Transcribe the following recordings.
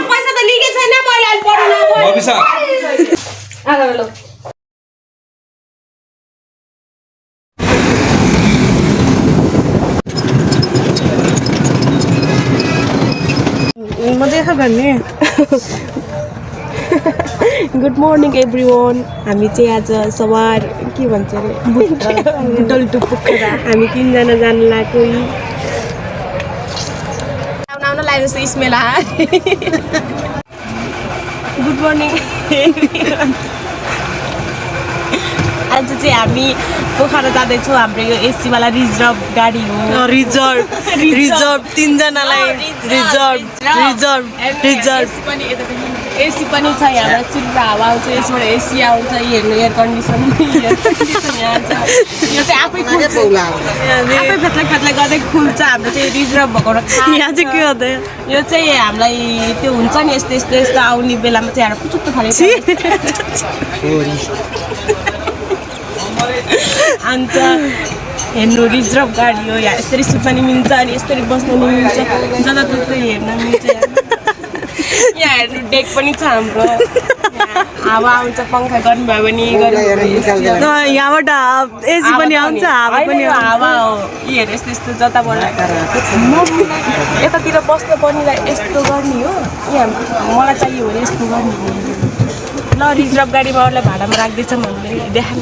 पैसा त लिकै छैन मैले अलि पढ्नु गुड मर्निङ एभ्रिवान हामी चाहिँ आज सवार के भन्छ अरे बुटल पोखरा हामी 3 जना जान लाग्यो आउन लाग्यो इस्मेला गुड मर्निङ आज चाहिँ हामी पोखरा जाँदैछौँ हाम्रो यो एसी वाला रिजर्भ गाडी हो रिजर्भ 3 जनालाई रिजर्भ एसी पनि छ यहाँ चिल्लो हावा आउँछ यसबाट एसी आउँछ हेर्नु एयर कन्डिसन यहाँ छ यो चाहिँ आफै फेत्ला गर्दै खुल्छ हाम्रो चाहिँ रिजर्भ भएको यहाँ चाहिँ के हुँदै यो चाहिँ हामीलाई त्यो हुन्छ नि यस्तो आउने बेलामा चाहिँ हाम्रो पुचुक्क खान्छ अन्त हेर्नु रिजर्भ गाडी हो यहाँ यसरी सुत्न नि मिल्छ अनि यसरी बस्न नि मिल्छ जताततै हेर्न मिल्छ यहाँ हेर्नु डेक पनि छ हाम्रो हावा आउँछ पंखा गर्नु भयो भने यहाँबाट एसी पनि आउँछ हावा पनि हावा हो हेर यस्तो जताबाट यतातिर बस्न पर्नेलाई यस्तो गर्ने हो यहाँ मलाई चाहियो भने यस्तो गर्ने ल रिजर्भ गाडीमा अरूलाई भाडामा राख्दैछ भन्दै देखा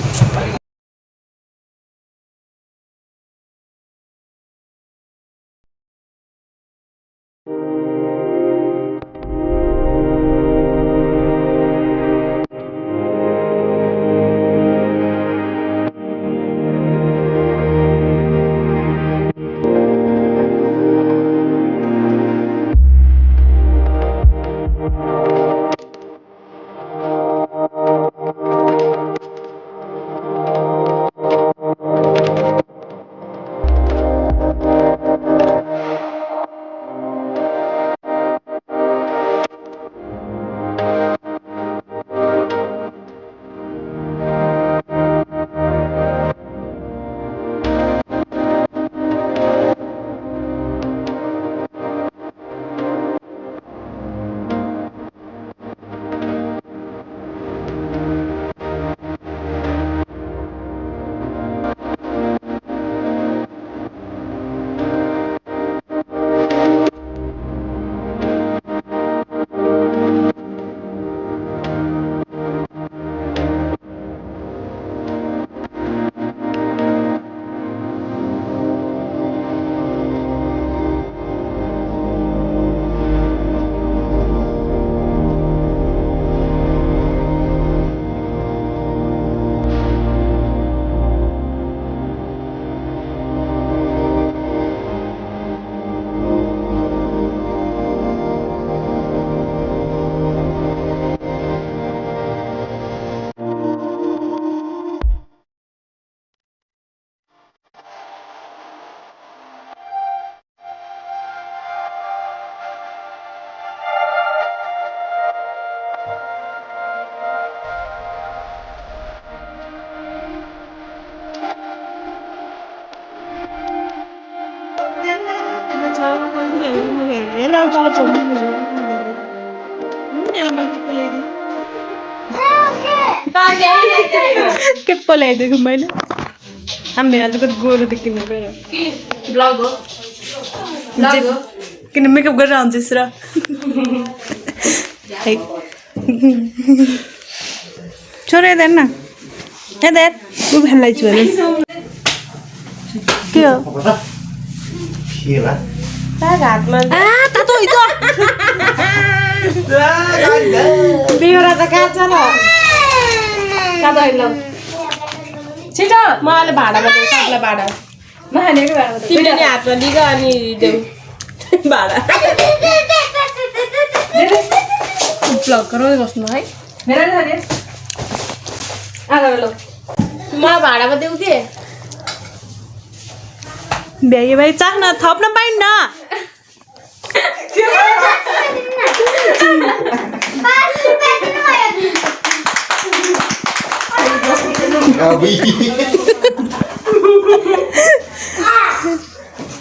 के पलाइदिएको मैले हामी आज कति गोरो देखिनु गयो ब्लग हो किन मेकअप गरेर आउँछस् र छोरा हेर्दैन न हेर्दै उ भेल्लाई छु भने के हो हातमा तातो हिजो बिहोरा त कहाँ छ र तातो हिलो छिटो मलाई भाडामा देऊ सबलाई भाडा नखानेको भाडा तिमीले नि हातमा लिग अनि देऊ भाडा ब्लग गराउँदै बस्नु है मेरो खाने आगा लो मलाई भाडामा देऊ के भ्याइ भाइ चाख्न थप्न पाइन्न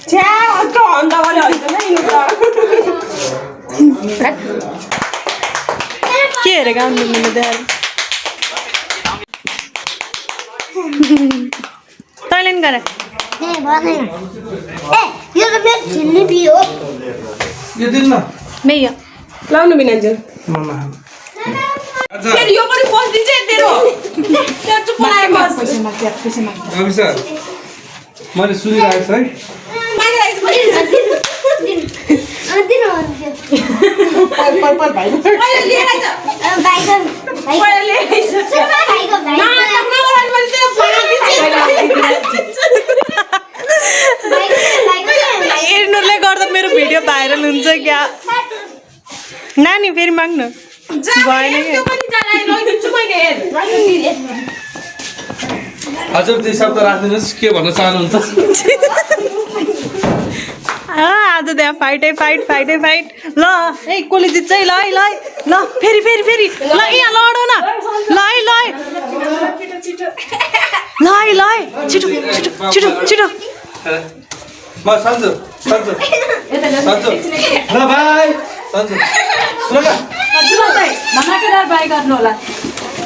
छ्या अन्त अन्दावाले होइन यिनी त के हेरेको आउनु मैले देखाएर तैँले नि गर मेयो लाउनु बिनान्छु फेरि यो पनि पस्दिन्छ तेरो त्यो चुप लाए बस मैले सुनिरहेको छु है हेर्नुले गर्दा मेरो भिडियो भाइरल हुन्छ क्या नानी फेरि माग्नु भएन क्या हजुर त्यो शब्द राखिदिनुहोस् के भन्न चाहनुहुन्छ आज त्यहाँ फाइटै फाइट ल ए कसले जित्छ है ल है ल ल फेरि ल यहाँ लडौ न ल है ल है छिटो म सन्जु ल भाइ सन्जु सुन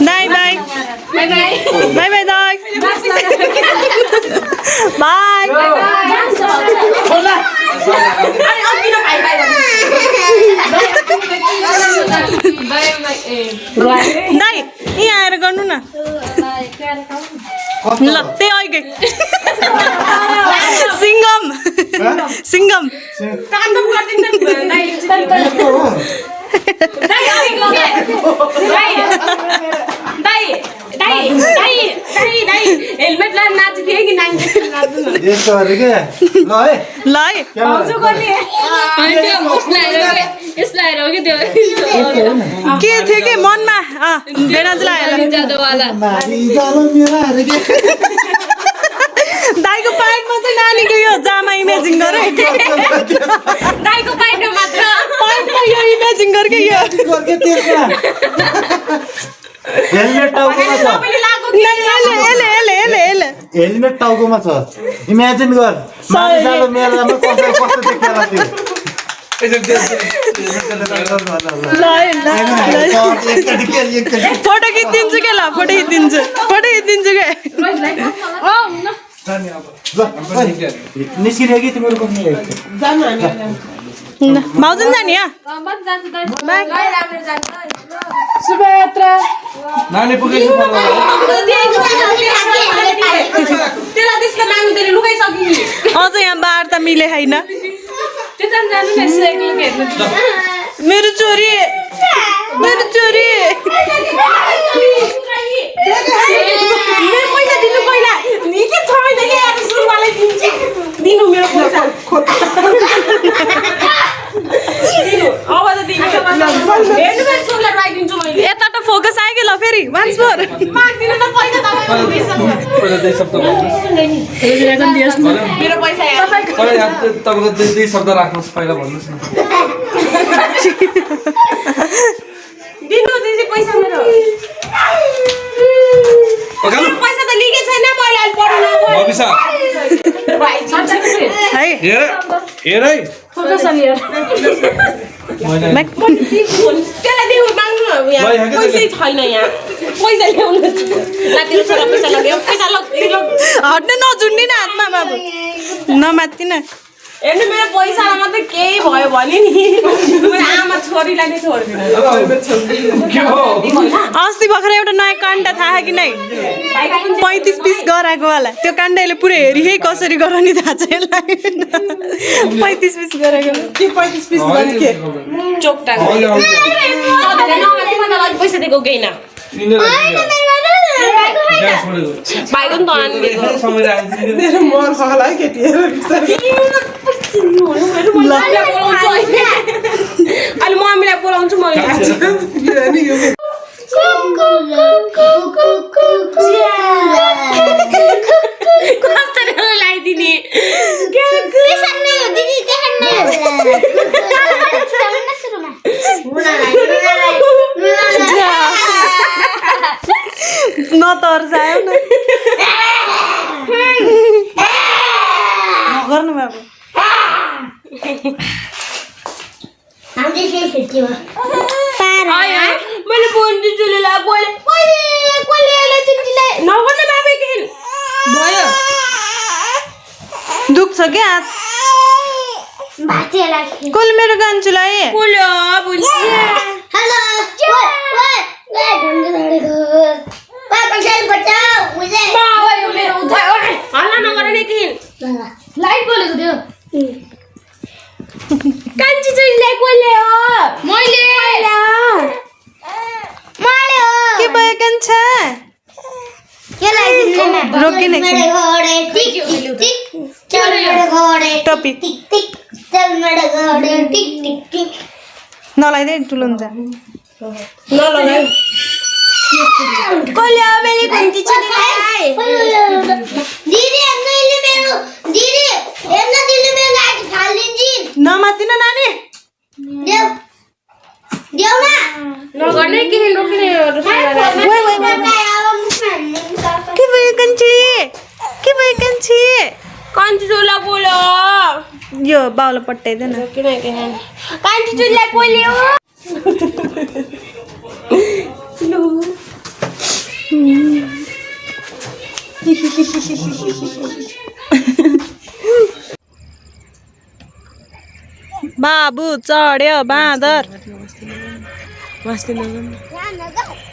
न बाई दाई बाई दाई यहाँ आएर गर्नु न ल त्यही अहिले सिङ्गम हेलमेट लाएर नाच्नु थियो कि नाच्नु ल है के थियो कि मनमा दाईको पाइटमा चाहिँ नानीको यो जामा इमेजिङ गर दाइको पाइटमा मात्र पाइटमा यो इमेजिङ गर के यो हेलमेट टाउकोमा छ हेलमेट टाउकोमा छ इमेजिन गर मानिसहरु मेलामा कस्तो देखेर थियो फोटो खिचिदिन्छु के ल फोटो खिचिदिन्छु के निस्किने कि तिम्रो बस्ने भाउजन जाने यहाँ नानी पुगेछु अझ यहाँ बार त मिले होइन मेरो छोरी मेरो पैसा दिनु पहिला निकै छैन के यार सुरुवालै दिनु मेरो पैसा दिनु अब त दिनु हेर्नु फेरि सुरुलाई राखिदिन्छु मैले यता त फोकस आयो कि ल फेरि वान्स मोर माग्दिनु त पैसा मेरो पैसा तपाईँको दुई शब्द राख्नुहोस् पहिला भन्नुहोस् न दिनु दिदी पैसा मेरो पैसा त लिकै छैन मैले अहिले पढ्नु मबिसा है हेर है त्यसलाई दिनु माग्नु यहाँ पैसै छैन यहाँ पैसा ल्याउनु नातिरो छोरा पैसा लग्यो पैसा हट्ने नजुन्डिन हातमा बाबु नमात्तिन हेर्नु मेरो पैसामा मात्रै केही भयो भने नि मेरो आमा छोरीलाई नै छोड्दिनु अस्ति भर्खर एउटा नयाँ काण्ड थाहा कि नै 35 पिस गराएको वाला त्यो काण्डले पुरै हेरि है कसरी गराउने थाहा छ यसलाई 35 पिस गराएको के 35 पिस गरे के चोकटा पैसा दिएको गएन भाइको नि त आनिदिएको मेरो मन सगला केटीहरु अहिले मम्मीलाई बोलाउँछु म कसरी लगाइदिने नतर्सायो न मैले बोन्टी चुलीलाई बोले नगर्नु बाबे के भयो दुख्छ क्या हात कसले मेरो कान्छुलाई बोल्यो बुझ्यो हल्ला नगर नि कि लाइट बोलेको थियो कान्छी चुलीलाई कसले हो मैले के भयो कान्छा रोकिने टपी नलाइदे ठुलो हुन्छ नलगाऊ कसले हो मैले कान्छी चुलीलाई नमातिन नानी नगर्ने के रोक्ने के भयो कान्छी के भयो कान्छी कान्छी चुलीलाई बोल्यो यो बाउलाई पट्याइदेन किनकि कान्छी चुलीलाई कसले हो बाबु चढ्यो बाँदर वास्ते नगर्नु